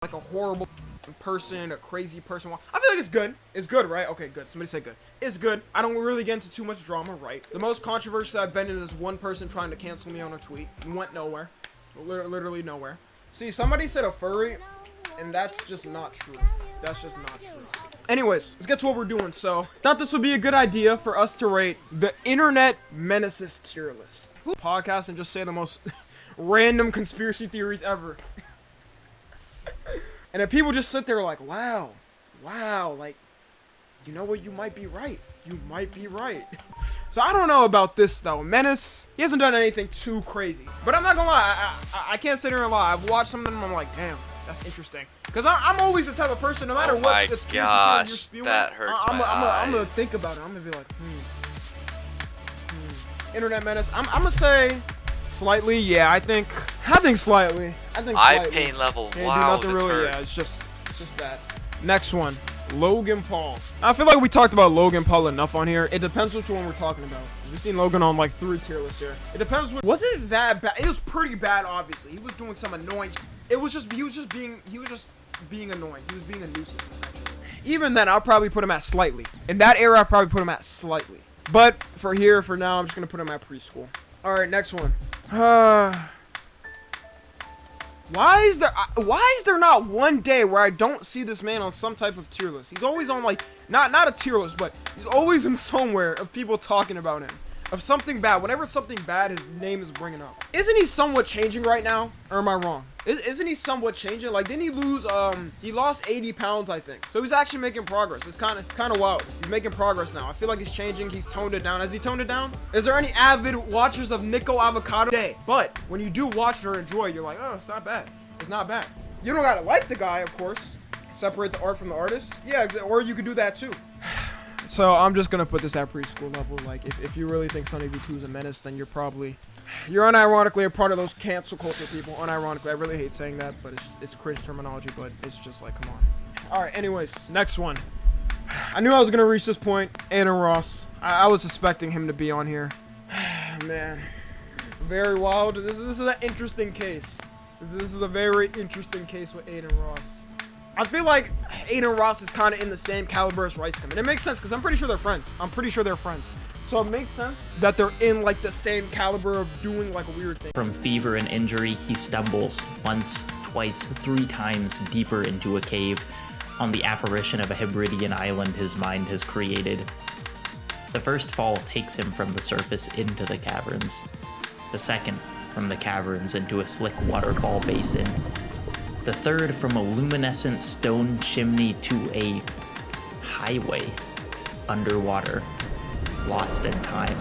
like a horrible person, a crazy person. I feel like it's good. It's good, right? Okay, good. Somebody say good. It's good. I don't really get into too much drama, right? The most controversy I've been in is one person trying to cancel me on a tweet. It went nowhere. Literally nowhere. See, somebody said a furry, and that's just not true. That's just not true. Anyways, let's get to what we're doing. So, thought this would be a good idea for us to rate the Internet Menaces tier list. Podcast and just say the most random conspiracy theories ever. And if people just sit there like, wow, like, you know what, you might be right. You might be right. So I don't know about this though. Menace, he hasn't done anything too crazy. But I'm not gonna lie, I can't sit here and lie. I've watched some of them and I'm like, damn, that's interesting. Because I'm always the type of person, no matter what conspiracy theory you're spewing, that hurts I'm gonna think about it. I'm gonna be like, Internet Menace, I'm gonna say slightly, yeah, I think slightly. Eye pain level, wow, this hurts. Yeah, it's just that. Next one, Logan Paul. I feel like we talked about Logan Paul enough on here. It depends which one we're talking about. We've seen Logan on like 3 tier lists here. It depends. Was it that bad? It was pretty bad, obviously. He was doing some annoying. He was just being annoying. He was being a nuisance, essentially. Even then, I'll probably put him at slightly. In that era, I'll probably put him at slightly. But for now, I'm just gonna put him at preschool. All right, next one. Why is there not one day where I don't see this man on some type of tier list? He's always on like not a tier list, but he's always in somewhere of people talking about him. Of something bad. Whenever it's something bad, his name is bringing up. Isn't he somewhat changing right now? Or am I wrong? Isn't he somewhat changing? Like, didn't he lose, he lost 80 pounds, I think. So he's actually making progress. It's kind of wild. He's making progress now. I feel like he's changing. He's toned it down. Has he toned it down? Is there any avid watchers of Nico Avocado today? But when you do watch it or enjoy it, you're like, oh, it's not bad. It's not bad. You don't gotta like the guy, of course. Separate the art from the artist. Yeah, or you could do that too. So I'm just gonna put this at preschool level. Like, if you really think Sunny V2 is a menace, then you're unironically a part of those cancel culture people. Unironically, I really hate saying that, but it's cringe terminology. But it's just like, come on. All right. Anyways, next one. I knew I was gonna reach this point. Adin Ross. I was suspecting him to be on here. Man, very wild. This is an interesting case. This is a very interesting case with Adin Ross. I feel like Adin Ross is kind of in the same caliber as Rice Gum. And it makes sense because I'm pretty sure they're friends. So it makes sense that they're in like the same caliber of doing like a weird thing. From fever and injury, he stumbles once, twice, 3 times deeper into a cave on the apparition of a Hebridean island his mind has created. The first fall takes him from the surface into the caverns. The second, from the caverns into a slick waterfall basin. The third, from a luminescent stone chimney to a highway underwater, lost in time.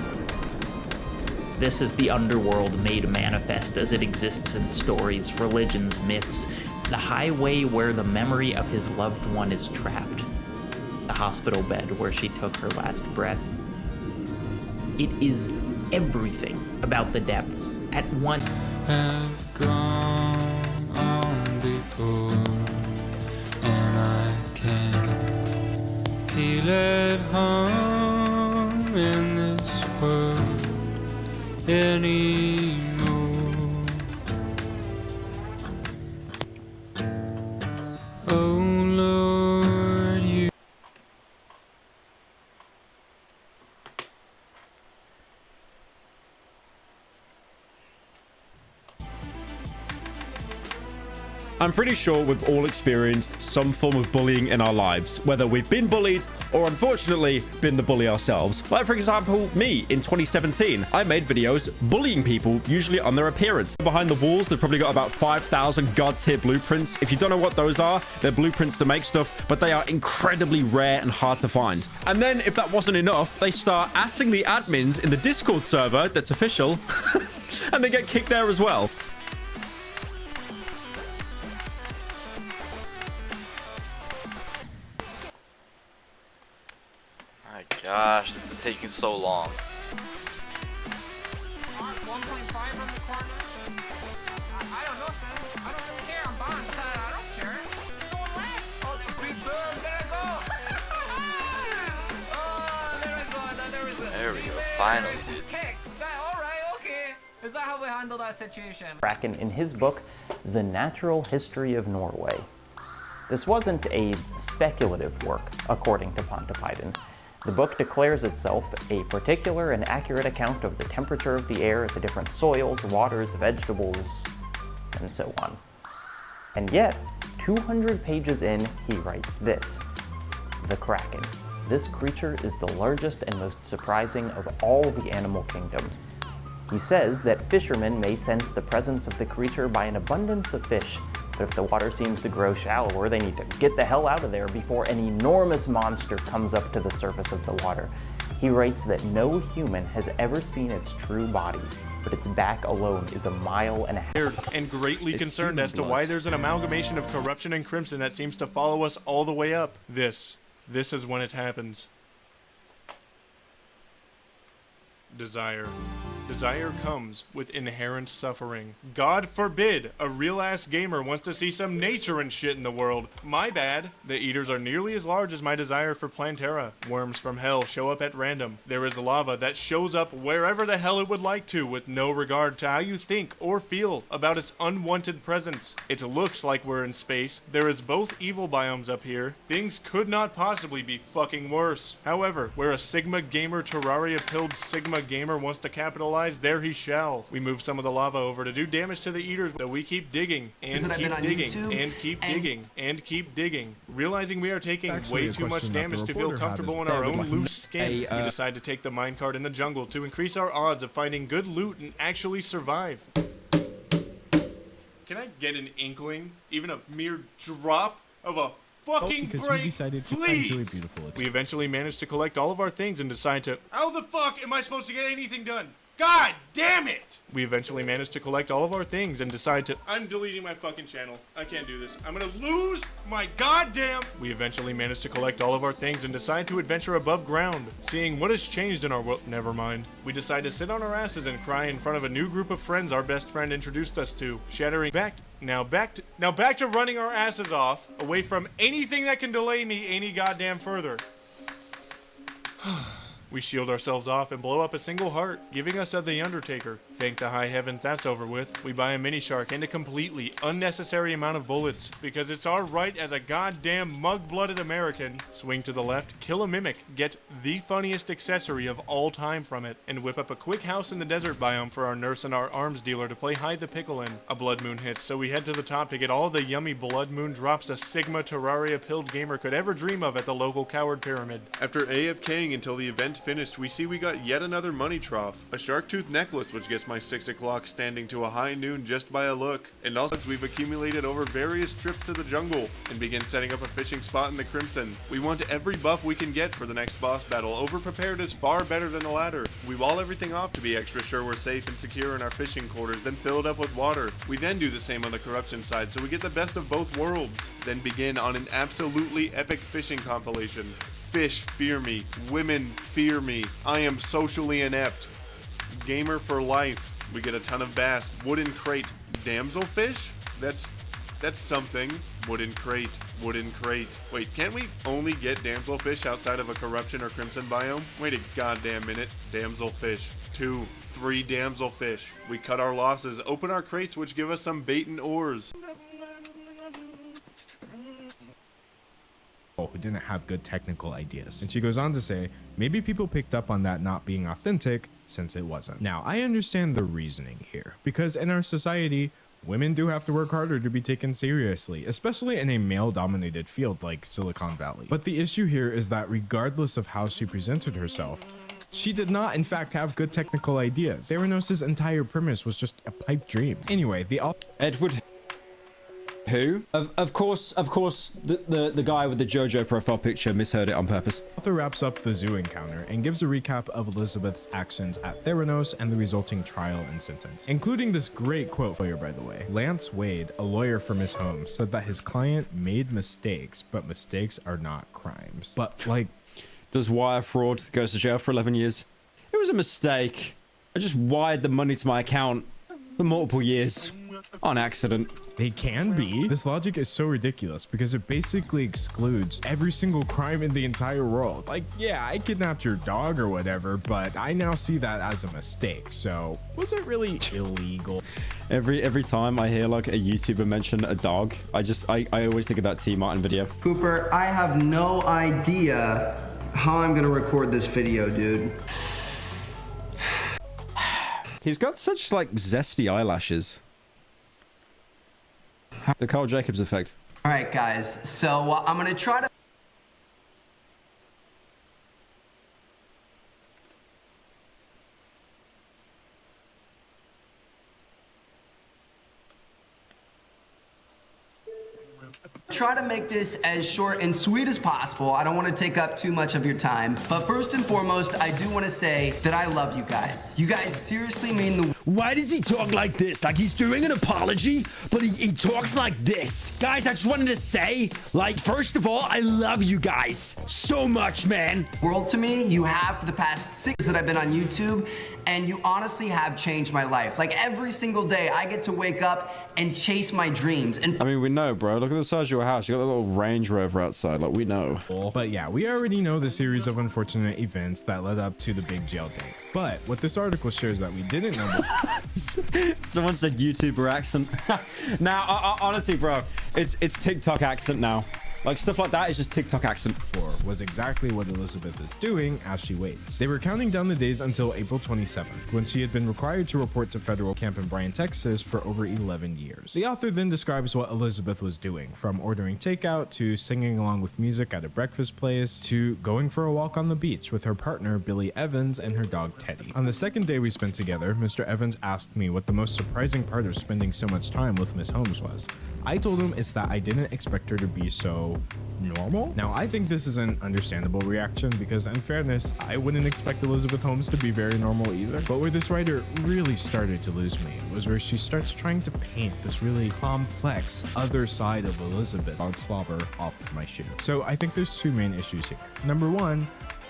This is the underworld made manifest as it exists in stories, religions, myths. The highway where the memory of his loved one is trapped. The hospital bed where she took her last breath. It is everything about the depths at once. Have gone on before, and I can't feel at home in this world anymore. Oh Lord, you. I'm pretty sure we've all experienced some form of bullying in our lives, whether we've been bullied or unfortunately been the bully ourselves. Like for example, me in 2017, I made videos bullying people, usually on their appearance. Behind the walls, they've probably got about 5,000 god tier blueprints. If you don't know what those are, they're blueprints to make stuff, but they are incredibly rare and hard to find. And then if that wasn't enough, they start atting the admins in the Discord server that's official, and they get kicked there as well. My gosh, this is taking so long. 1.5 from the corner. I don't know, son. I don't really care. I'm bond. I don't care. It's going left. Oh, the free bird. There I go. Oh, there we go. There we go. Finally. Kick. All right. Okay. Is that how we handle that situation? Bracken in his book, The Natural History of Norway. This wasn't a speculative work, according to Pontoppidan. The book declares itself a particular and accurate account of the temperature of the air, the different soils, waters, vegetables, and so on. And yet, 200 pages in, he writes this: the Kraken. This creature is the largest and most surprising of all the animal kingdom. He says that fishermen may sense the presence of the creature by an abundance of fish, but if the water seems to grow shallower, they need to get the hell out of there before an enormous monster comes up to the surface of the water. He writes that no human has ever seen its true body, but its back alone is 1.5 miles. And greatly concerned as to why there's an amalgamation of corruption and crimson that seems to follow us all the way up. This is when it happens. Desire. Desire comes with inherent suffering. God forbid a real-ass gamer wants to see some nature and shit in the world. My bad. The eaters are nearly as large as my desire for Plantera. Worms from hell show up at random. There is lava that shows up wherever the hell it would like to, with no regard to how you think or feel about its unwanted presence. It looks like we're in space. There is both evil biomes up here. Things could not possibly be fucking worse. However, where a Sigma Gamer Terraria-pilled Sigma Gamer wants to capitalize, there he shall. We move some of the lava over to do damage to the eaters, so we keep digging, and keep digging, and keep digging, and keep digging. Realizing we are taking way too much damage to feel comfortable in our own loose skin, we decide to take the minecart in the jungle to increase our odds of finding good loot and actually survive. Can I get an inkling, even a mere drop of a fucking break, please? We eventually managed to collect all of our things and decide to... How the fuck am I supposed to get anything done? God damn it! We eventually managed to collect all of our things and decide to... I'm deleting my fucking channel. I can't do this. I'm gonna lose my goddamn... We eventually managed to collect all of our things and decide to adventure above ground. Seeing what has changed in our world... Never mind. We decide to sit on our asses and cry in front of a new group of friends our best friend introduced us to. Shattering back... Now back to running our asses off, away from anything that can delay me any goddamn further. We shield ourselves off and blow up a single heart, giving us The Undertaker. Thank the high heavens that's over with. We buy a mini shark and a completely unnecessary amount of bullets, because it's our right as a goddamn mug-blooded American. Swing to the left, kill a mimic, get the funniest accessory of all time from it, and whip up a quick house in the desert biome for our nurse and our arms dealer to play hide the pickle in. A blood moon hits, so we head to the top to get all the yummy blood moon drops a Sigma Terraria-pilled gamer could ever dream of at the local Coward Pyramid. After AFKing until the event finished, we see we got yet another money trough, a shark tooth necklace which gets my 6 o'clock standing to a high noon just by a look, and also we've accumulated over various trips to the jungle and begin setting up a fishing spot in the Crimson. We want every buff we can get for the next boss battle. Overprepared is far better than the latter. We wall everything off to be extra sure we're safe and secure in our fishing quarters, then fill it up with water. We then do the same on the corruption side, so we get the best of both worlds, then begin on an absolutely epic fishing compilation. Fish fear me. Women fear me. I am socially inept. Gamer for life. We get a ton of bass. Wooden crate. Damselfish? That's something. Wooden crate. Wooden crate. Wait, can't we only get damselfish outside of a corruption or crimson biome? Wait a goddamn minute. Damselfish. 2, 3 damselfish. We cut our losses. Open our crates, which give us some bait and ores. Who didn't have good technical ideas. And she goes on to say, maybe people picked up on that not being authentic since it wasn't. Now, I understand the reasoning here, because in our society, women do have to work harder to be taken seriously, especially in a male-dominated field like Silicon Valley. But the issue here is that regardless of how she presented herself, she did not, in fact, have good technical ideas. Theranos' entire premise was just a pipe dream. Anyway, Edward... Who? Of course, the guy with the JoJo profile picture misheard it on purpose. Author wraps up the zoo encounter and gives a recap of Elizabeth's actions at Theranos and the resulting trial and sentence, including this great quote here, by the way. Lance Wade, a lawyer for Miss Holmes, said that his client made mistakes, but mistakes are not crimes. But like... Does wire fraud, goes to jail for 11 years. It was a mistake. I just wired the money to my account for multiple years. On accident. They can be. This logic is so ridiculous because it basically excludes every single crime in the entire world. Like, yeah, I kidnapped your dog or whatever, but I now see that as a mistake. So was it really illegal? Every time I hear like a YouTuber mention a dog, I always think of that T Martin video. Cooper, I have no idea how I'm gonna record this video, dude. He's got such like zesty eyelashes. The Carl Jacobs effect. All right, guys, so I'm gonna try to make this as short and sweet as possible. I don't want to take up too much of your time. But first and foremost, I do want to say that I love you guys. You guys seriously mean the... Why does he talk like this? Like he's doing an apology, but he talks like this. Guys, I just wanted to say, like, first of all, I love you guys so much, man. World to me, you have for the past 6 years that I've been on YouTube, and you honestly have changed my life. Like every single day, I get to wake up and chase my dreams. And I mean, we know, bro. Look at the size of your house. You got a little Range Rover outside. Like, we know. But yeah, we already know the series of unfortunate events that led up to the big jail date. But what this article shares that we didn't know before. Someone said YouTuber accent. Now, honestly, bro, it's TikTok accent now. Like, stuff like that is just TikTok accent. Was exactly what Elizabeth is doing as she waits. They were counting down the days until April 27th, when she had been required to report to federal camp in Bryan, Texas for over 11 years. The author then describes what Elizabeth was doing, from ordering takeout to singing along with music at a breakfast place to going for a walk on the beach with her partner Billy Evans and her dog Teddy. On the second day we spent together, Mr. Evans asked me what the most surprising part of spending so much time with Miss Holmes was. I told him it's that I didn't expect her to be so normal. Now, I think this is an understandable reaction because, in fairness, I wouldn't expect Elizabeth Holmes to be very normal either. But where this writer really started to lose me was where she starts trying to paint this really complex other side of Elizabeth. Dog slobber off of my shoe. So I think there's two main issues here. Number one,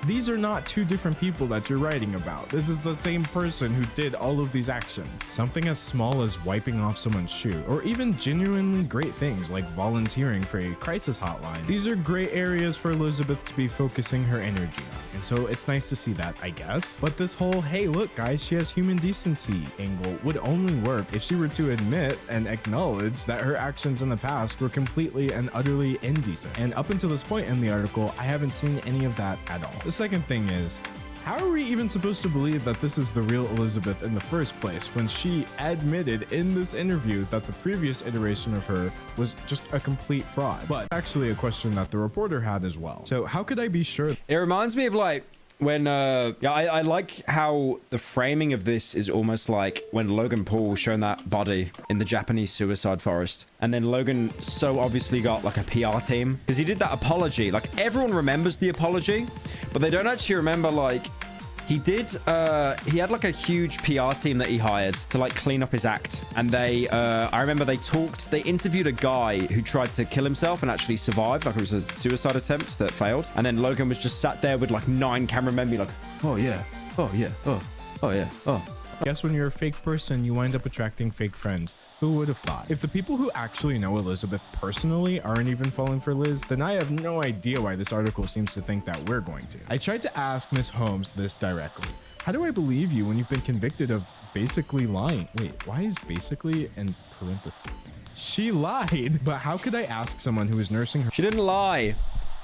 these are not two different people that you're writing about. This is the same person who did all of these actions. Something as small as wiping off someone's shoe, or even genuinely great things like volunteering for a crisis hotline. These are great areas for Elizabeth to be focusing her energy on. And so it's nice to see that, I guess. But this whole, hey, look, guys, she has human decency angle would only work if she were to admit and acknowledge that her actions in the past were completely and utterly indecent. And up until this point in the article, I haven't seen any of that at all. The second thing is, how are we even supposed to believe that this is the real Elizabeth in the first place when she admitted in this interview that the previous iteration of her was just a complete fraud? But actually a question that the reporter had as well. So how could I be sure? It reminds me of like when I like how the framing of this is almost like when Logan Paul shown that body in the Japanese suicide forest, and then Logan so obviously got like a PR team because he did that apology. Like everyone remembers the apology, but they don't actually remember like he had like a huge PR team that he hired to like clean up his act. And I remember they interviewed a guy who tried to kill himself and actually survived. Like it was a suicide attempt that failed. And then Logan was just sat there with like 9 cameramen be like, oh yeah, oh yeah, oh yeah, oh. Guess when you're a fake person, you wind up attracting fake friends. Who would have thought? If the people who actually know Elizabeth personally aren't even falling for Liz, then I have no idea why this article seems to think that we're going to. I tried to ask Miss Holmes this directly. How do I believe you when you've been convicted of basically lying? Wait, why is basically in parentheses? She lied, but how could I ask someone who is nursing her? She didn't lie.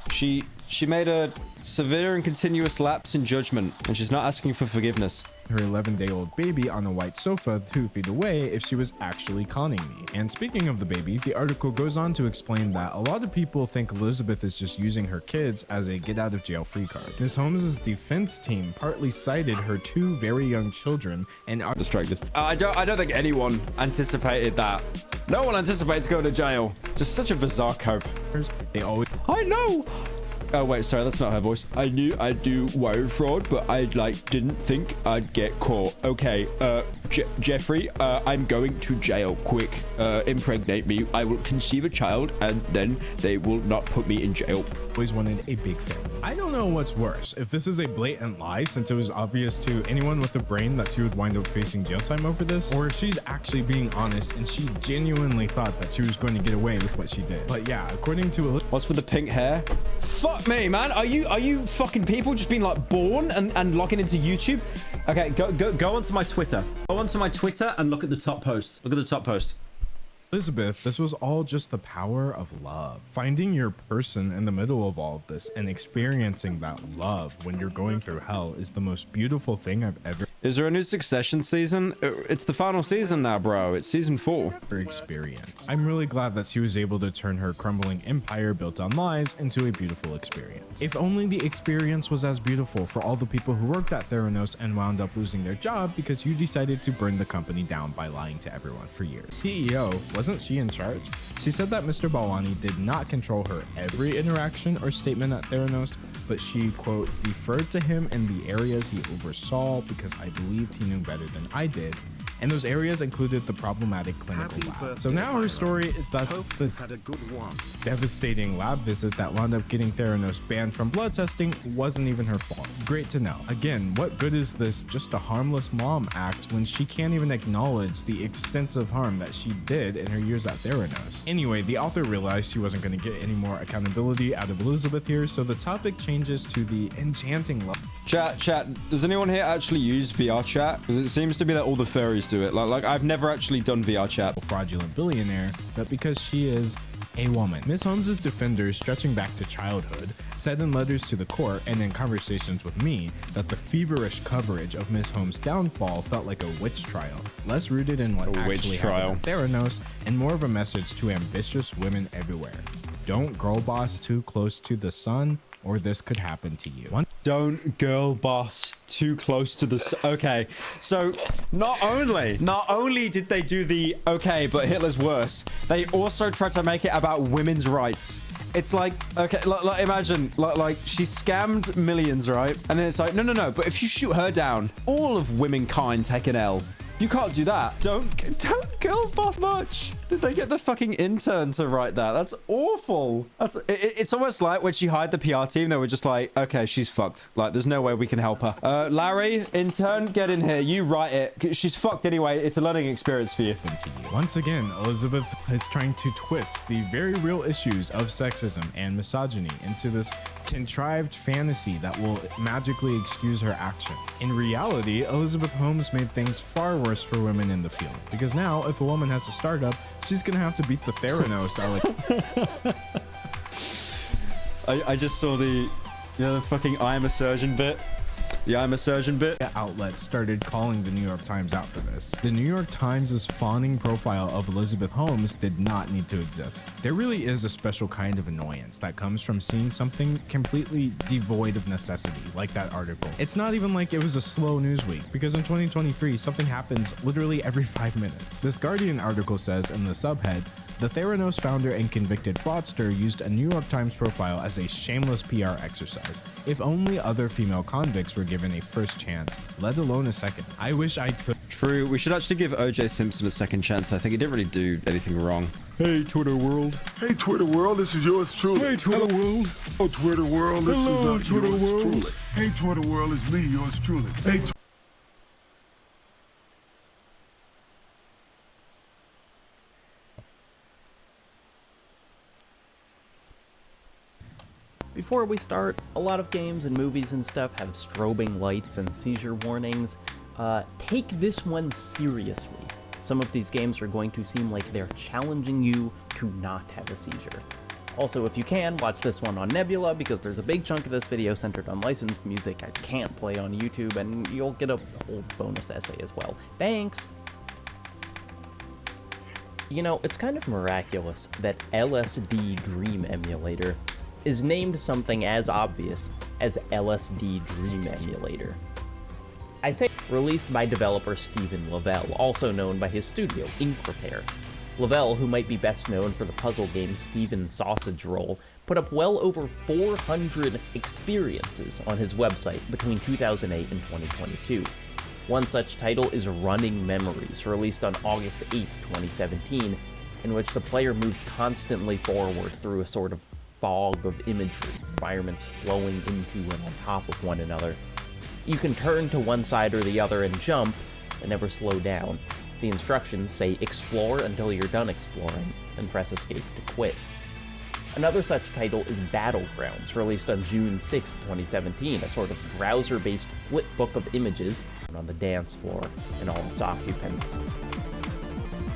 She made a severe and continuous lapse in judgment, and she's not asking for forgiveness. Her 11-day-old baby on a white sofa 2 feet away if she was actually conning me. And speaking of the baby, the article goes on to explain that a lot of people think Elizabeth is just using her kids as a get-out-of-jail-free card. Ms. Holmes' defense team partly cited her 2 very young children and are distracted. I don't think anyone anticipated that. No one anticipates going to jail. Just such a bizarre cope. They always... I know. Oh wait, sorry, that's not her voice. I knew I'd do wire fraud, but I didn't think I'd get caught. Okay, Jeffrey, I'm going to jail. Quick, impregnate me. I will conceive a child, and then they will not put me in jail. Always wanted a big family. I don't know what's worse, if this is a blatant lie since it was obvious to anyone with a brain that she would wind up facing jail time over this, or if she's actually being honest and she genuinely thought that she was going to get away with what she did. But yeah, according to Elizabeth, what's with the pink hair? Fuck me, man. Are you fucking people just being like born and logging into YouTube? Okay, go onto my Twitter. Go onto my Twitter and look at the top post. Look at the top post. Elizabeth, this was all just the power of love. Finding your person in the middle of all of this and experiencing that love when you're going through hell is the most beautiful thing I've ever Is there a new Succession season? It's the final season now, bro. It's season 4. Experience. I'm really glad that she was able to turn her crumbling empire built on lies into a beautiful experience. If only the experience was as beautiful for all the people who worked at Theranos and wound up losing their job because you decided to burn the company down by lying to everyone for years. CEO, wasn't she in charge? She said that Mr. Balwani did not control her every interaction or statement at Theranos, but she, quote, deferred to him in the areas he oversaw because I believed he knew better than I did. And those areas included the problematic clinical lab. So now her story is that the devastating lab visit that wound up getting Theranos banned from blood testing wasn't even her fault. Great to know. Again, what good is this just a harmless mom act when she can't even acknowledge the extensive harm that she did in her years at Theranos? Anyway, the author realized she wasn't going to get any more accountability out of Elizabeth here, so the topic changes to the enchanting love. Chat, does anyone here actually use VR chat? Because it seems to be that all the fairies do it. Like I've never actually done VR chat. Fraudulent billionaire, but because she is a woman. Ms. Holmes's defenders, stretching back to childhood, said in letters to the court and in conversations with me that the feverish coverage of Ms. Holmes' downfall felt like a witch trial, less rooted in what actually happened at Theranos and more of a message to ambitious women everywhere. Don't girl boss too close to the sun, or this could happen to you. Don't girl boss too close to the okay, so not only did they do the okay but Hitler's worse, they also tried to make it about women's rights. It's like, okay, like imagine like she scammed millions, right? And then it's like no, but if you shoot her down, all of womankind take an L. You can't do that. Don't girl boss much. Did they get the fucking intern to write that? That's awful. It's almost like when she hired the PR team, they were just like, okay, she's fucked. Like, there's no way we can help her. Larry, intern, get in here. You write it. She's fucked anyway. It's a learning experience for you. Once again, Elizabeth is trying to twist the very real issues of sexism and misogyny into this contrived fantasy that will magically excuse her actions. In reality, Elizabeth Holmes made things far worse for women in the field, because now if a woman has a startup, she's gonna have to beat the Theranos I just saw the fucking I am a surgeon bit. The I'm a surgeon bit. Outlets started calling the New York Times out for this. The New York Times' fawning profile of Elizabeth Holmes did not need to exist. There really is a special kind of annoyance that comes from seeing something completely devoid of necessity, like that article. It's not even like it was a slow news week, because in 2023, something happens literally every 5 minutes. This Guardian article says in the subhead, the Theranos founder and convicted fraudster used a New York Times profile as a shameless PR exercise. If only other female convicts were given a first chance, let alone a second. I wish I could. True, we should actually give O.J. Simpson a second chance. I think he didn't really do anything wrong. Hey, Twitter world. Hey, Twitter world, this is yours truly. Hey, Twitter world. Oh, Twitter world, this Hello, is Twitter yours world. truly. Hey, Twitter world, it's me, yours truly. Hey, Before we start, a lot of games and movies and stuff have strobing lights and seizure warnings. Take this one seriously. Some of these games are going to seem like they're challenging you to not have a seizure. Also, if you can, watch this one on Nebula, because there's a big chunk of this video centered on licensed music I can't play on YouTube, and you'll get a whole bonus essay as well. Thanks! You know, it's kind of miraculous that LSD Dream Emulator is named something as obvious as LSD Dream Emulator. I say released by developer Stephen Lavelle, also known by his studio, Ink Repair. Lavelle, who might be best known for the puzzle game Steven's Sausage Roll, put up well over 400 experiences on his website between 2008 and 2022. One such title is Running Memories, released on August 8, 2017, in which the player moves constantly forward through a sort of fog of imagery, environments flowing into and on top of one another. You can turn to one side or the other and jump, and never slow down. The instructions say explore until you're done exploring, and press escape to quit. Another such title is Battlegrounds, released on June 6, 2017, a sort of browser-based flip book of images on the dance floor and all its occupants.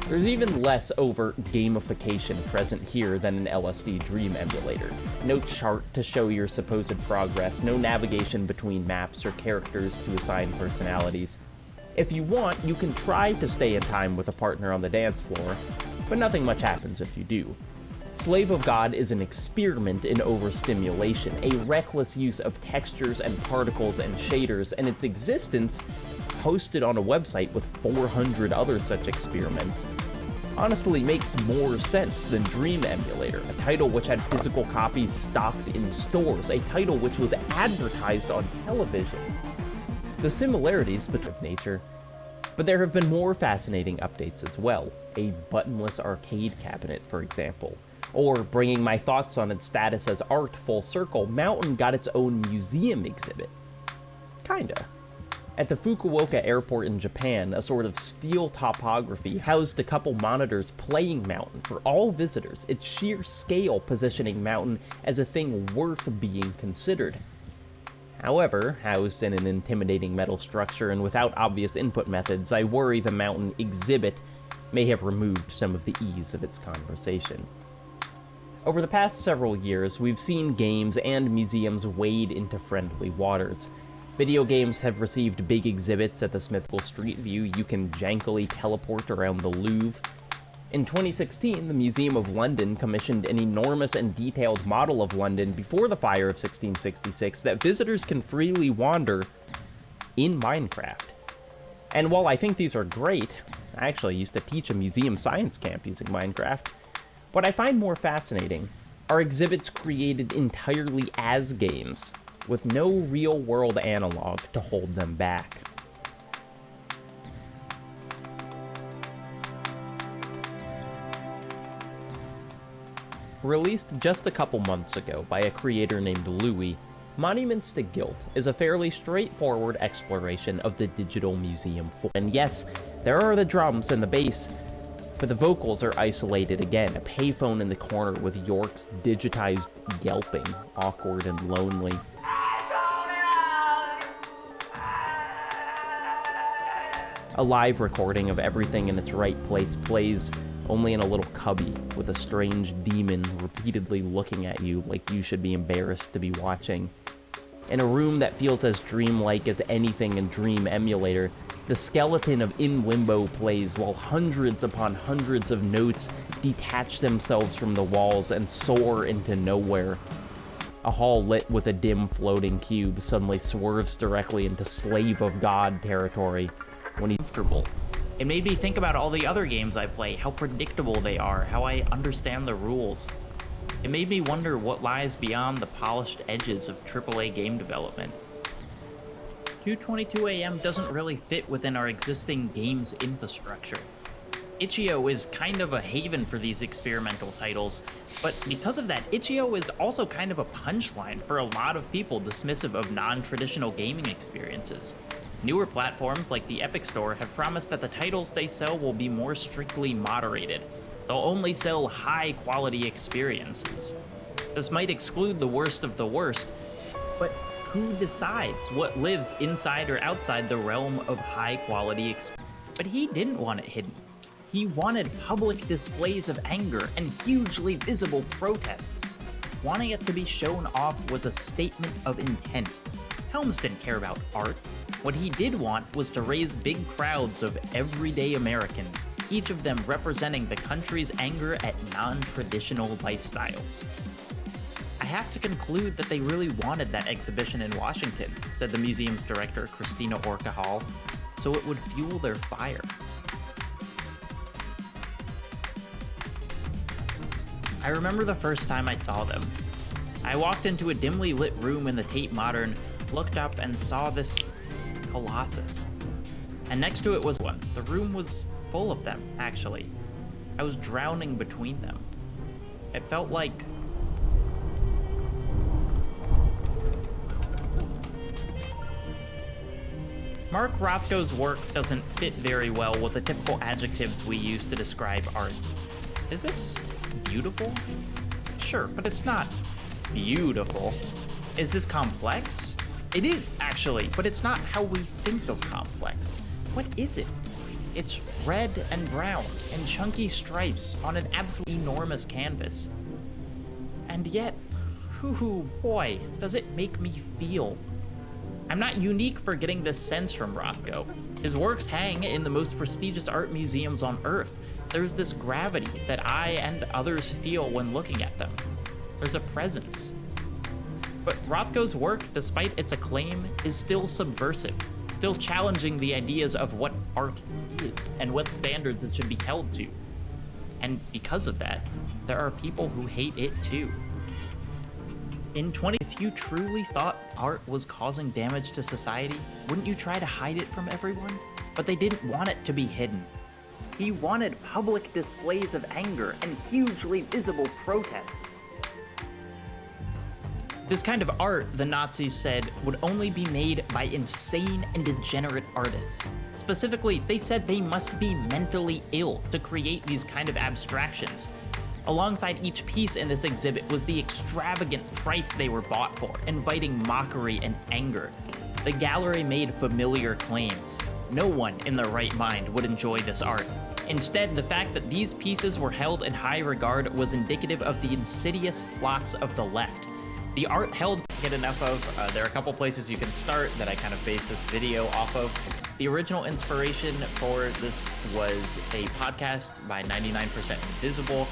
There's even less overt gamification present here than an LSD Dream emulator. No chart to show your supposed progress, no navigation between maps or characters to assign personalities. If you want, you can try to stay in time with a partner on the dance floor, but nothing much happens if you do. Slave of God is an experiment in overstimulation, a reckless use of textures and particles and shaders, and its existence, hosted on a website with 400 other such experiments, honestly makes more sense than Dream Emulator, a title which had physical copies stocked in stores, a title which was advertised on television. The similarities between nature, but there have been more fascinating updates as well, a buttonless arcade cabinet, for example. Or, bringing my thoughts on its status as art full circle, Mountain got its own museum exhibit. Kinda. At the Fukuoka airport in Japan, a sort of steel topography housed a couple monitors playing Mountain for all visitors, its sheer scale positioning Mountain as a thing worth being considered. However, housed in an intimidating metal structure and without obvious input methods, I worry the Mountain exhibit may have removed some of the ease of its conversation. Over the past several years, we've seen games and museums wade into friendly waters. Video games have received big exhibits at the Smithville Street View. You can jankily teleport around the Louvre. In 2016, the Museum of London commissioned an enormous and detailed model of London before the fire of 1666 that visitors can freely wander in Minecraft. And while I think these are great, I actually used to teach a museum science camp using Minecraft. What I find more fascinating are exhibits created entirely as games, with no real-world analog to hold them back. Released just a couple months ago by a creator named Louie, Monuments to Guilt is a fairly straightforward exploration of the digital museum floor. And yes, there are the drums and the bass, but the vocals are isolated again, a payphone in the corner with York's digitized yelping, awkward and lonely. A live recording of Everything in Its Right Place plays only in a little cubby, with a strange demon repeatedly looking at you like you should be embarrassed to be watching. In a room that feels as dreamlike as anything in Dream Emulator, the skeleton of In Limbo plays while hundreds upon hundreds of notes detach themselves from the walls and soar into nowhere. A hall lit with a dim floating cube suddenly swerves directly into Slave of God territory when he's comfortable. It made me think about all the other games I play, how predictable they are, how I understand the rules. It made me wonder what lies beyond the polished edges of AAA game development. 2:22 AM doesn't really fit within our existing games infrastructure. Itch.io is kind of a haven for these experimental titles, but because of that, Itch.io is also kind of a punchline for a lot of people dismissive of non-traditional gaming experiences. Newer platforms like the Epic Store have promised that the titles they sell will be more strictly moderated. They'll only sell high-quality experiences. This might exclude the worst of the worst, but who decides what lives inside or outside the realm of high-quality experience? But he didn't want it hidden. He wanted public displays of anger and hugely visible protests. Wanting it to be shown off was a statement of intent. Helms didn't care about art. What he did want was to raise big crowds of everyday Americans, each of them representing the country's anger at non-traditional lifestyles. I have to conclude that they really wanted that exhibition in Washington, said the museum's director, Christina Orca Hall, so it would fuel their fire. I remember the first time I saw them. I walked into a dimly lit room in the Tate Modern, looked up and saw this Colossus. And next to it was one. The room was full of them, actually. I was drowning between them. It felt like... Mark Rothko's work doesn't fit very well with the typical adjectives we use to describe art. Is this beautiful? Sure, but it's not beautiful. Is this complex? It is, actually, but it's not how we think of complex. What is it? It's red and brown and chunky stripes on an absolutely enormous canvas. And yet, whoo boy, does it make me feel. I'm not unique for getting this sense from Rothko. His works hang in the most prestigious art museums on Earth. There's this gravity that I and others feel when looking at them. There's a presence. But Rothko's work, despite its acclaim, is still subversive, still challenging the ideas of what art is and what standards it should be held to. And because of that, there are people who hate it too. If you truly thought art was causing damage to society, wouldn't you try to hide it from everyone? But they didn't want it to be hidden. He wanted public displays of anger and hugely visible protests. This kind of art, the Nazis said, would only be made by insane and degenerate artists. Specifically, they said they must be mentally ill to create these kind of abstractions. Alongside each piece in this exhibit was the extravagant price they were bought for, inviting mockery and anger. The gallery made familiar claims. No one in their right mind would enjoy this art. Instead, the fact that these pieces were held in high regard was indicative of the insidious plots of the left. The art held get enough of. There are a couple places you can start that I kind of based this video off of. The original inspiration for this was a podcast by 99% Invisible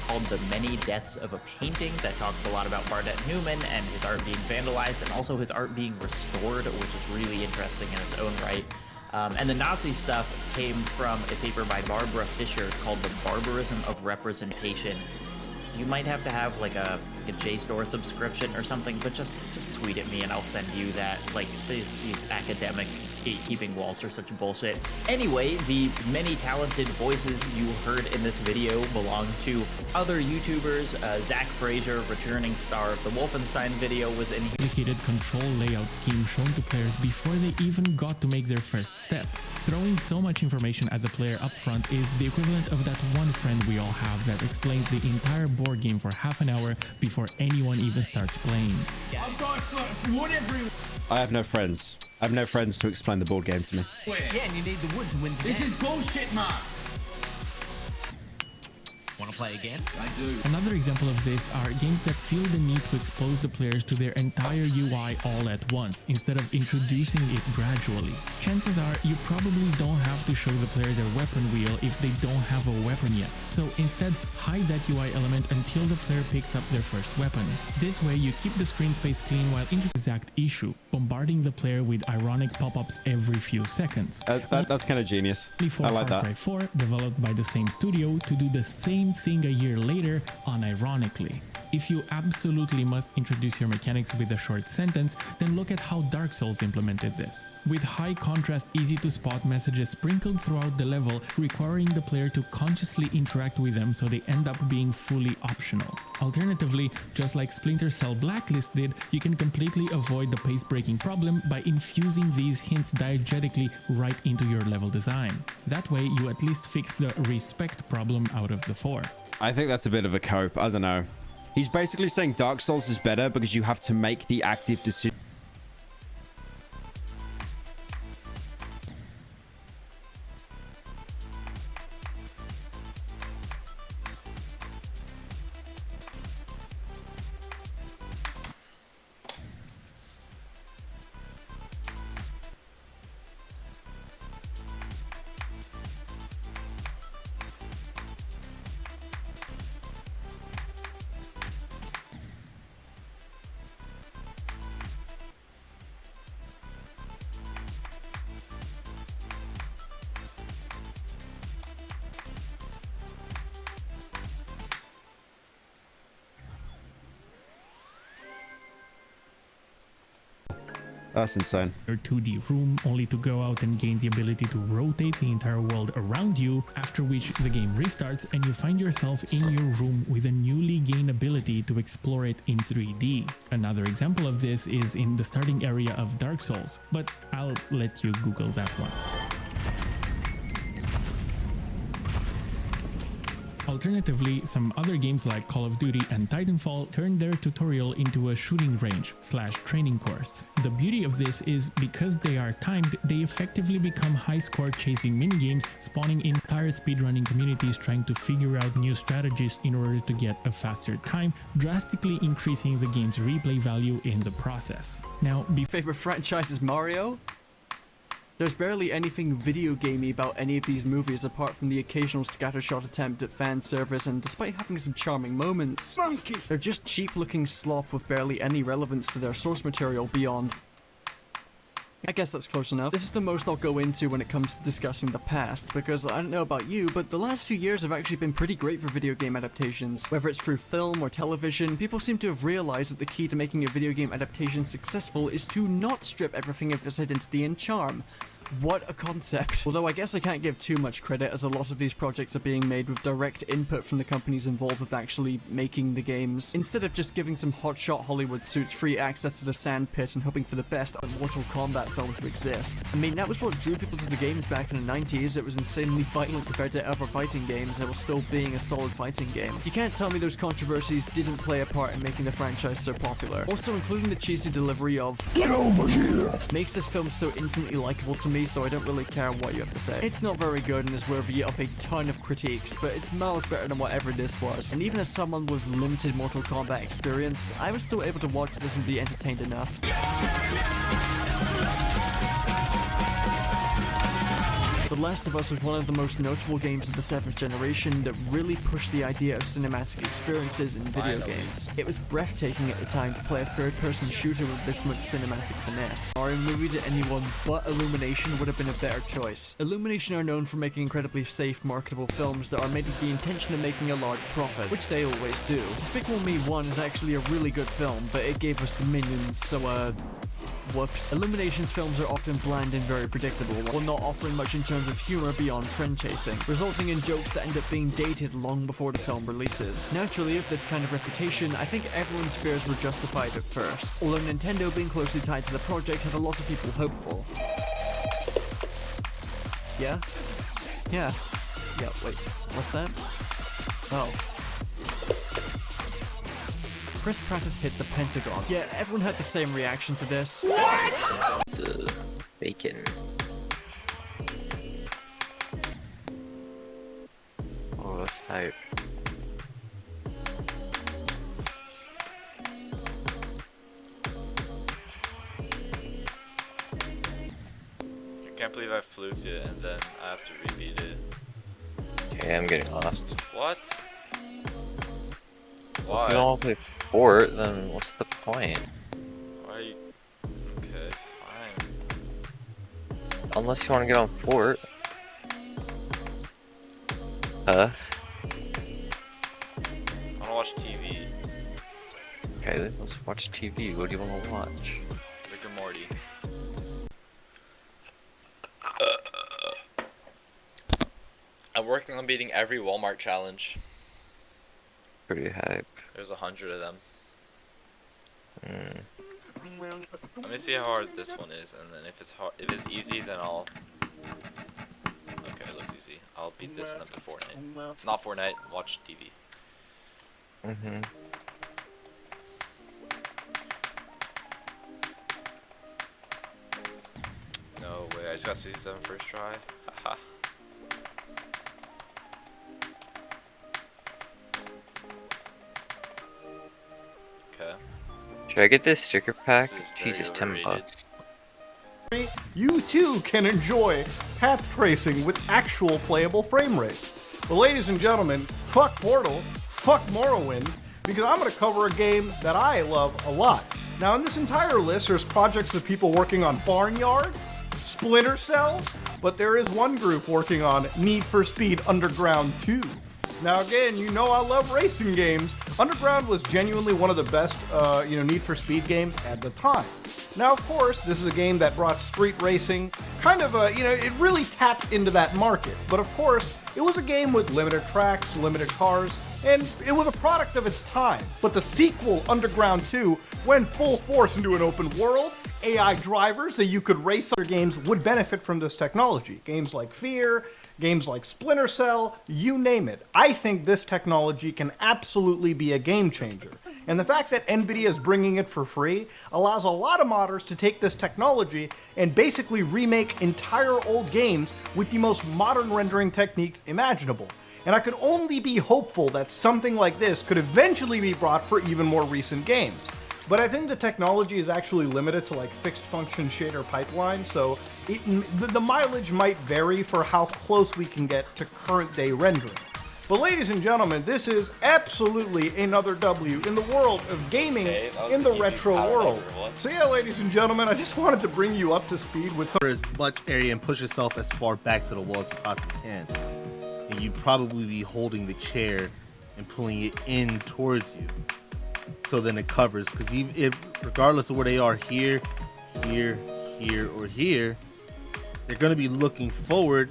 called The Many Deaths of a Painting that talks a lot about Barnett Newman and his art being vandalized and also his art being restored, which is really interesting in its own right. And the Nazi stuff came from a paper by Barbara Fisher called The Barbarism of Representation. You might have to have like a JSTOR subscription or something, but just tweet at me and I'll send you that. Like these academic gatekeeping walls are such bullshit. Anyway, the many talented voices you heard in this video belong to other YouTubers. Zach Frazier, returning star of the Wolfenstein video, was in here. Complicated control layout scheme shown to players before they even got to make their first step. Throwing so much information at the player up front is the equivalent of that one friend we all have that explains the entire board game for half an hour before anyone even starts playing. I'm going for wood everywhere. I have no friends. I have no friends to explain the board game to me. Yeah, and you need the wood to win the game. This is bullshit, Mark. Want to play again? I do. Another example of this are games that feel the need to expose the players to their entire UI all at once, instead of introducing it gradually. Chances are you probably don't have to show the player their weapon wheel if they don't have a weapon yet. So instead, hide that UI element until the player picks up their first weapon. This way, you keep the screen space clean while in the exact issue, bombarding the player with ironic pop-ups every few seconds. That's kind of genius. I like that. Far Cry 4, developed by the same studio, to do the same thing a year later, unironically. If you absolutely must introduce your mechanics with a short sentence, then look at how Dark Souls implemented this. With high contrast, easy to spot messages sprinkled throughout the level, requiring the player to consciously interact with them so they end up being fully optional. Alternatively, just like Splinter Cell Blacklist did, you can completely avoid the pace-breaking problem by infusing these hints diegetically right into your level design. That way, you at least fix the respect problem out of the four. I think that's a bit of a cope. I don't know. He's basically saying Dark Souls is better because you have to make the active decision. That's insane. Your 2D room, only to go out and gain the ability to rotate the entire world around you, after which the game restarts and you find yourself in your room with a newly gained ability to explore it in 3D. Another example of this is in the starting area of Dark Souls, but I'll let you Google that one. Alternatively, some other games like Call of Duty and Titanfall turned their tutorial into a shooting range / training course. The beauty of this is because they are timed, they effectively become high score chasing minigames, spawning entire speedrunning communities trying to figure out new strategies in order to get a faster time, drastically increasing the game's replay value in the process. Now, favorite franchise is Mario? There's barely anything video gamey about any of these movies apart from the occasional scattershot attempt at fan service, and despite having some charming moments, they're just cheap looking slop with barely any relevance to their source material beyond... I guess that's close enough. This is the most I'll go into when it comes to discussing the past, because I don't know about you, but the last few years have actually been pretty great for video game adaptations. Whether it's through film or television, people seem to have realized that the key to making a video game adaptation successful is to not strip everything of its identity and charm. What a concept. Although I guess I can't give too much credit, as a lot of these projects are being made with direct input from the companies involved with actually making the games, instead of just giving some hotshot Hollywood suits free access to the sandpit and hoping for the best Mortal Kombat film to exist. I mean, that was what drew people to the games back in the 90s. It was insanely violent compared to other fighting games, while still being a solid fighting game. You can't tell me those controversies didn't play a part in making the franchise so popular. Also, including the cheesy delivery of "Get over here" makes this film so infinitely likable to me, so I don't really care what you have to say. It's not very good and is worthy of a ton of critiques, but it's miles better than whatever this was. And even as someone with limited Mortal Kombat experience, I was still able to watch this and be entertained enough. The Last of Us was one of the most notable games of the 7th generation that really pushed the idea of cinematic experiences in video games. It was breathtaking at the time to play a third-person shooter with this much cinematic finesse. Our movie to anyone but Illumination would have been a better choice. Illumination are known for making incredibly safe, marketable films that are made with the intention of making a large profit, which they always do. Despicable Me 1 is actually a really good film, but it gave us the Minions, so whoops. Illumination's films are often bland and very predictable, while not offering much in terms of humor beyond trend chasing, resulting in jokes that end up being dated long before the film releases. Naturally, with this kind of reputation, I think everyone's fears were justified at first, although Nintendo being closely tied to the project had a lot of people hopeful. Yeah? Yeah. Yeah, wait, what's that? Oh. Chris Pratt has hit the Pentagon. Yeah, everyone had the same reaction to this. What? It's bacon. Oh, that's hype. I can't believe I fluked it and then I have to repeat it. Okay, I'm getting lost. What? If Why? you don't want to play Fort, then what's the point? Why are you... Okay, fine. Unless you want to get on Fort. Huh? I wanna watch TV. Okay, then let's watch TV. What do you want to watch? Rick and Morty. I'm working on beating every Walmart challenge. Pretty hype. There's 100 of them. Let me see how hard this one is, and then if it's easy, then I'll... Okay, it looks easy. I'll beat this and then play Fortnite. Not Fortnite, watch TV. No way, I just got 67 first try. Haha. Okay. Should I get this sticker pack? This is Jesus, very $10. You too can enjoy path tracing with actual playable frame rates. Well, ladies and gentlemen, fuck Portal, fuck Morrowind, because I'm going to cover a game that I love a lot. Now, in this entire list, there's projects of people working on Barnyard, Splinter Cell, but there is one group working on Need for Speed Underground 2. Now again, you know I love racing games. Underground was genuinely one of the best, Need for Speed games at the time. Now, of course, this is a game that brought street racing, kind of it really tapped into that market. But of course, it was a game with limited tracks, limited cars, and it was a product of its time. But the sequel, Underground 2, went full force into an open world. AI drivers that you could race other games would benefit from this technology. Games like Fear, games like Splinter Cell, you name it. I think this technology can absolutely be a game changer. And the fact that NVIDIA is bringing it for free allows a lot of modders to take this technology and basically remake entire old games with the most modern rendering techniques imaginable. And I could only be hopeful that something like this could eventually be brought for even more recent games. But I think the technology is actually limited to like fixed function shader pipelines, so the mileage might vary for how close we can get to current day rendering. But ladies and gentlemen, this is absolutely another W in the world of gaming in the retro world. So yeah, ladies and gentlemen, I just wanted to bring you up to speed with some as much area and push yourself as far back to the wall as you possibly can. And you'd probably be holding the chair and pulling it in towards you. So then it covers, because if regardless of where they are, here, or here, they're going to be looking forward.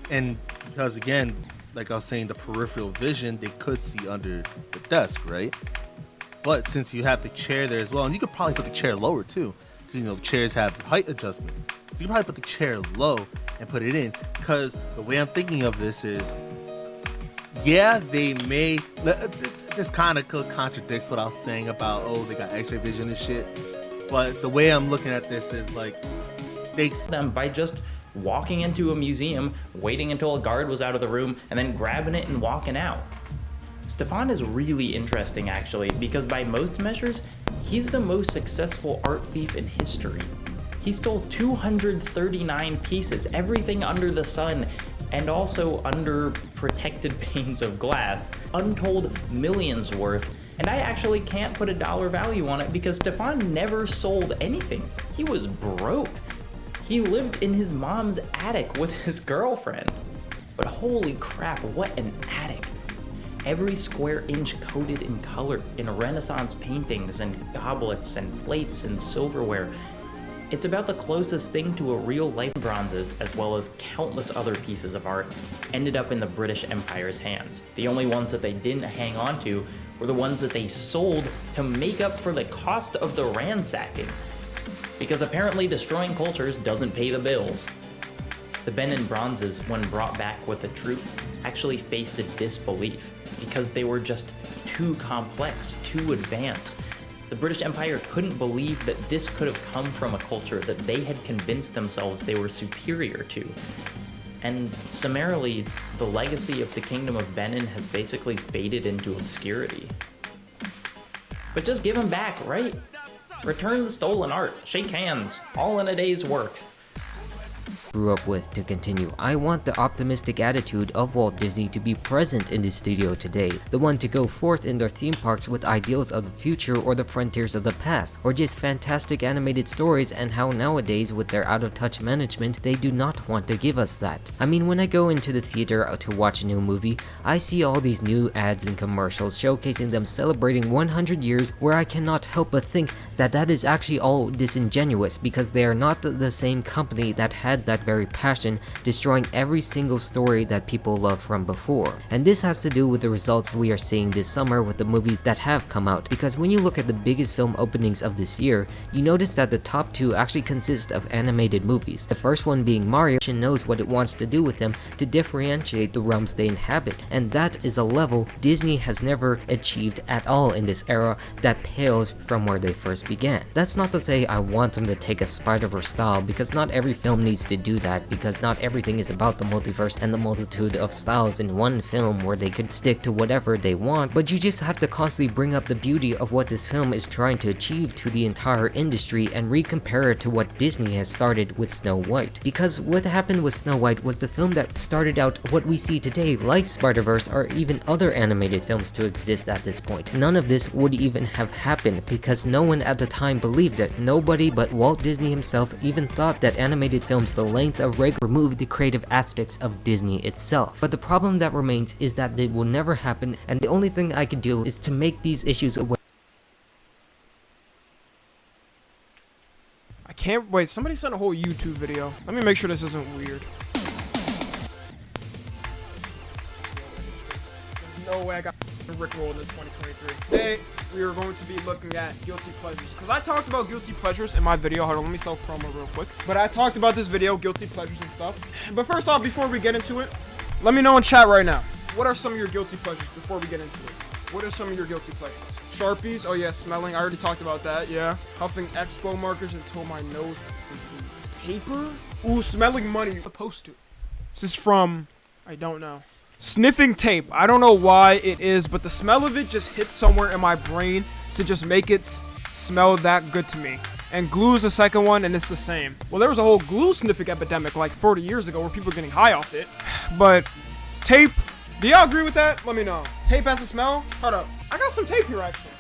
And because again, like I was saying, the peripheral vision, they could see under the desk, right? But since you have the chair there as well, and you could probably put the chair lower too, because chairs have height adjustment. So you can probably put the chair low and put it in, because the way I'm thinking of this is, yeah, they may. This kind of contradicts what I was saying about, oh, they got X-ray vision and shit. But the way I'm looking at this is like, they them by just walking into a museum, waiting until a guard was out of the room, and then grabbing it and walking out. Stefan is really interesting actually, because by most measures, he's the most successful art thief in history. He stole 239 pieces, everything under the sun, and also under protected panes of glass, untold millions worth. And I actually can't put a dollar value on it because Stefan never sold anything. He was broke. He lived in his mom's attic with his girlfriend. But holy crap, what an attic. Every square inch coated in color in Renaissance paintings and goblets and plates and silverware. It's about the closest thing to a real life. Bronzes, as well as countless other pieces of art, ended up in the British Empire's hands. The only ones that they didn't hang on to were the ones that they sold to make up for the cost of the ransacking. Because apparently destroying cultures doesn't pay the bills. The Benin bronzes, when brought back with the truth, actually faced a disbelief because they were just too complex, too advanced. The British Empire couldn't believe that this could have come from a culture that they had convinced themselves they were superior to. And summarily, the legacy of the Kingdom of Benin has basically faded into obscurity. But just give them back, right? Return the stolen art, shake hands, all in a day's work. Grew up with to continue. I want the optimistic attitude of Walt Disney to be present in the studio today, the one to go forth in their theme parks with ideals of the future or the frontiers of the past, or just fantastic animated stories, and how nowadays with their out-of-touch management they do not want to give us that. I mean, when I go into the theater to watch a new movie, I see all these new ads and commercials showcasing them celebrating 100 years, where I cannot help but think that that is actually all disingenuous because they are not the same company that had that very passion, destroying every single story that people loved from before. And this has to do with the results we are seeing this summer with the movies that have come out, because when you look at the biggest film openings of this year, you notice that the top two actually consist of animated movies. The first one being Mario, which knows what it wants to do with them to differentiate the realms they inhabit, and that is a level Disney has never achieved at all in this era that pales from where they first began. That's not to say I want them to take a Spider-Verse style, because not every film needs to do that, because not everything is about the multiverse and the multitude of styles in one film where they could stick to whatever they want, but you just have to constantly bring up the beauty of what this film is trying to achieve to the entire industry and recompare it to what Disney has started with Snow White. Because what happened with Snow White was the film that started out what we see today, like Spider-Verse or even other animated films to exist at this point. None of this would even have happened because no one at the time believed it. Nobody but Walt Disney himself even thought that animated films the length of remove the creative aspects of Disney itself. But the problem that remains is that it will never happen, and the only thing I can do is to make these issues aware. can't wait. Somebody sent a whole YouTube video. Let me make sure this isn't weird. There's no way I got rickrolled in 2023. Today, we are going to be looking at guilty pleasures. Because I talked about guilty pleasures in my video. Hold on, let me self-promo real quick. But I talked about this video, guilty pleasures and stuff. But first off, before we get into it, let me know in chat right now. What are some of your guilty pleasures before we get into it? What are some of your guilty pleasures? Sharpies? Oh yeah, smelling. I already talked about that, yeah. Huffing expo markers until my nose bleeds. Paper? Ooh, smelling money. Supposed to. This is from, I don't know. Sniffing tape. I don't know why it is, but the smell of it just hits somewhere in my brain to just make it smell that good to me. And glue is the second one, and it's the same. Well, there was a whole glue sniffing epidemic like 40 years ago where people were getting high off it. But tape, do y'all agree with that? Let me know. Tape has a smell? Hold up. I got some tape here, actually.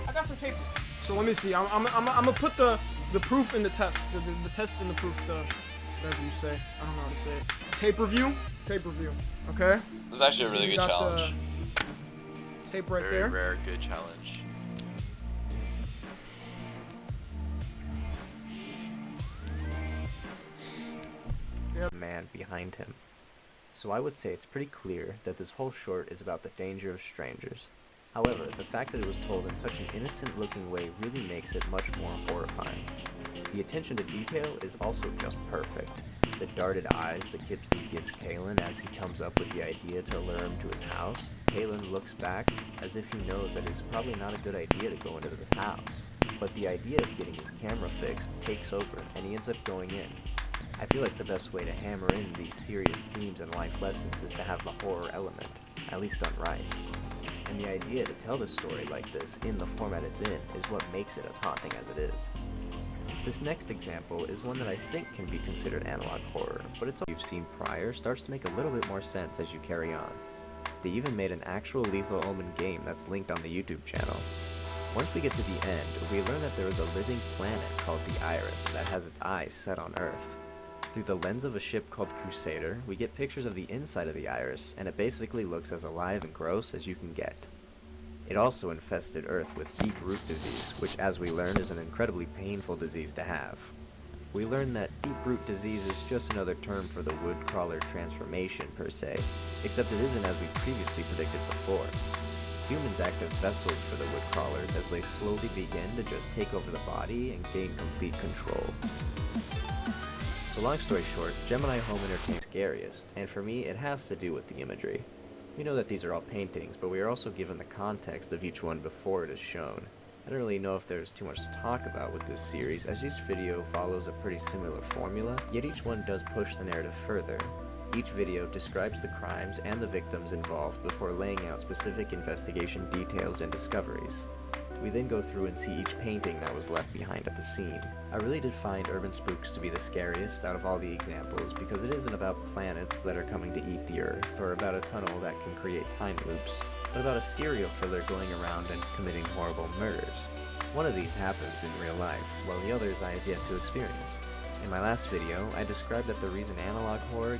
I got some tape here. So let me see. I'm gonna put the proof in the test. The test in the proof, whatever you say. I don't know how to say it. Tape review? Tape review. Okay? This is actually a So really you good got the challenge. Tape right Very there. rare, good challenge. Man behind him. So I would say it's pretty clear that this whole short is about the danger of strangers. However, the fact that it was told in such an innocent looking way really makes it much more horrifying. The attention to detail is also just perfect. The darted eyes that Kipsky gives Kalen as he comes up with the idea to lure him to his house. Kalen looks back as if he knows that it's probably not a good idea to go into the house. But the idea of getting his camera fixed takes over and he ends up going in. I feel like the best way to hammer in these serious themes and life lessons is to have the horror element, at least done right. And the idea to tell the story like this in the format it's in is what makes it as haunting as it is. This next example is one that I think can be considered analog horror, but it's all you've seen prior starts to make a little bit more sense as you carry on. They even made an actual Lethal Omen game that's linked on the YouTube channel. Once we get to the end, we learn that there is a living planet called the Iris that has its eyes set on Earth. Through the lens of a ship called Crusader, we get pictures of the inside of the Iris, and it basically looks as alive and gross as you can get. It also infested Earth with deep root disease, which as we learn is an incredibly painful disease to have. We learn that deep root disease is just another term for the wood crawler transformation per se, except it isn't as we previously predicted before. Humans act as vessels for the wood crawlers as they slowly begin to just take over the body and gain complete control. So long story short, Gemini Home Entertainment is scariest, and for me it has to do with the imagery. We know that these are all paintings, but we are also given the context of each one before it is shown. I don't really know if there's too much to talk about with this series, as each video follows a pretty similar formula, yet each one does push the narrative further. Each video describes the crimes and the victims involved before laying out specific investigation details and discoveries. We then go through and see each painting that was left behind at the scene. I really did find Urban Spooks to be the scariest out of all the examples because it isn't about planets that are coming to eat the Earth, or about a tunnel that can create time loops, but about a serial killer going around and committing horrible murders. One of these happens in real life, while the others I have yet to experience. In my last video, I described that the reason analog horror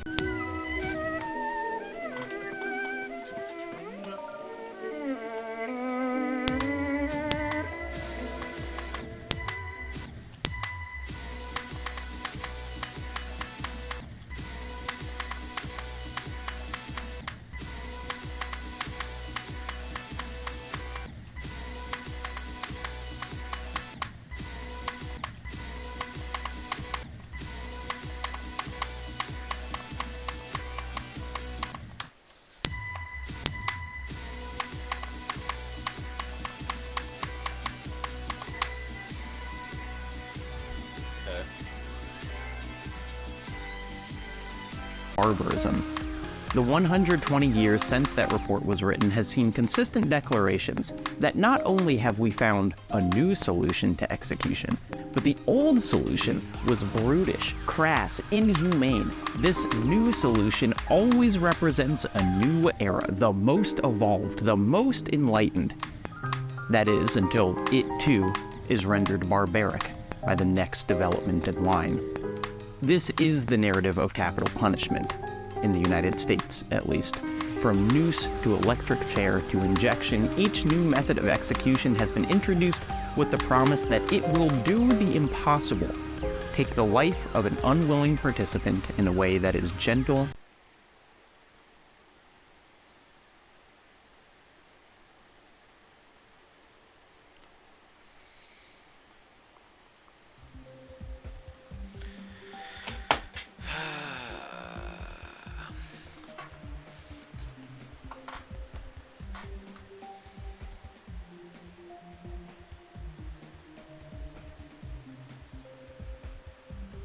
barbarism. The 120 years since that report was written has seen consistent declarations that not only have we found a new solution to execution, but the old solution was brutish, crass, inhumane. This new solution always represents a new era, the most evolved, the most enlightened. That is, until it too is rendered barbaric by the next development in line. This is the narrative of capital punishment, in the United States at least. From noose to electric chair to injection, each new method of execution has been introduced with the promise that it will do the impossible, take the life of an unwilling participant in a way that is gentle.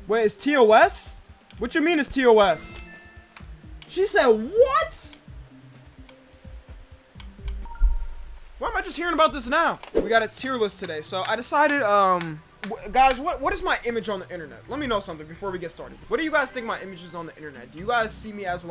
Wait, it's TOS? What you mean it's TOS? She said what? Why am I just hearing about this now? We got a tier list today, so I decided, guys, what is my image on the internet? Let me know something before we get started. What do you guys think my image is on the internet? Do you guys see me as like